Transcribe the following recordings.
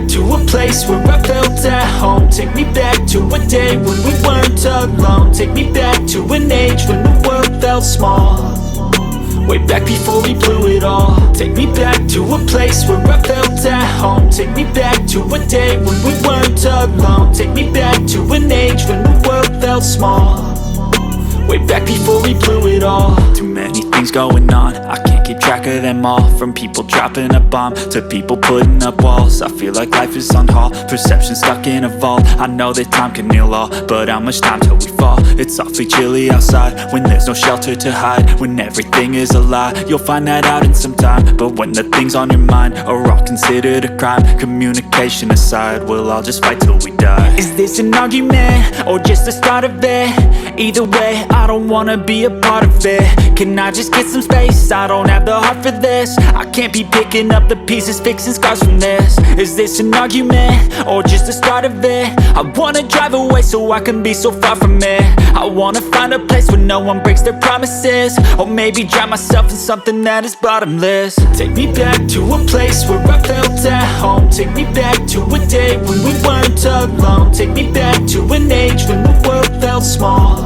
back to a place where I felt at home. Take me back to a day when we weren't alone. Take me back to an age when the world felt small. Way back before we blew it all. Take me back to a place where I felt at home. Take me back to a day when we weren't alone. Take me back to an age when the world felt small. Way back before we blew it all. Too many things going on, I can't keep track of them all. From people dropping a bomb to people putting up walls. I feel like life is on hold, perception stuck in a vault. I know that time can heal all, but how much time till we fall? It's awfully chilly outside when there's no shelter to hide. When everything is a lie, you'll find that out in some time. But when the things on your mind are all considered a crime, communication aside, we'll all just fight till we die. Is this an argument or just the start of it? Either way, I don't wanna be a part of it. Can I just get some space? I don't have the heart for this. I can't be picking up the pieces, fixing scars from this. Is this an argument or just the start of it? I wanna drive away so I can be so far from it. I wanna find a place where no one breaks their promises. Or maybe drown myself in something that is bottomless. Take me back to a place where I felt at home. Take me back to a day when we weren't alone. Take me back to an age when the world felt small.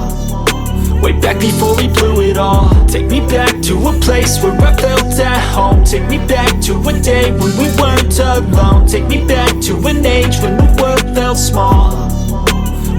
Way back before we blew it all. Take me back to a place where I felt at home. Take me back to a day when we weren't alone. Take me back to an age when the world felt small.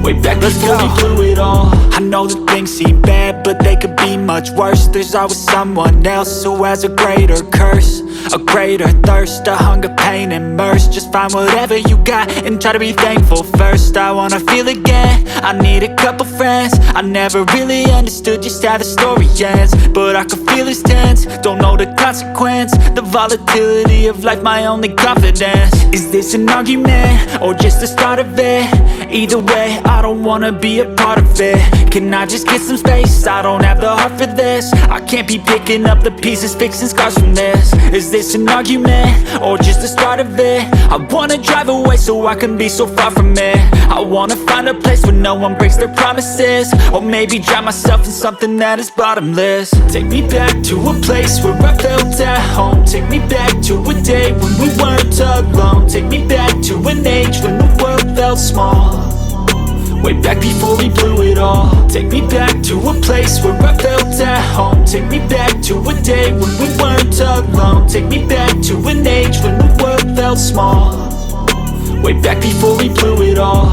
Way back before we blew it all. I know that things seem bad, but they could be much worse. There's always someone else who has a greater curse, a greater thirst, a hunger, pain, and mercy. Just find whatever you got and try to be thankful first. I wanna feel again, I need a couple friends. I never really understood just how the story ends, but I can feel it's tense, don't know the consequence. The volatility of life, my only confidence. Is this an argument or just the start of it? Either way, I don't wanna be a part of it. Can I just get some space? I don't have the heart for this. I can't be picking up the pieces, fixing scars from this. Is this an argument or just the start of it? I wanna drive away so I can be so far from it. I wanna find a place where no one breaks their promises. Or maybe drown myself in something that is bottomless. Take me back to a place where I felt at home. Take me back to a day when we weren't alone. Take me back to an age when the world felt small. Way back before we blew it all. Take me back to a place where I felt at home. Take me back to a day when we weren't alone. Take me back to an age when the world felt small. Way back before we blew it all.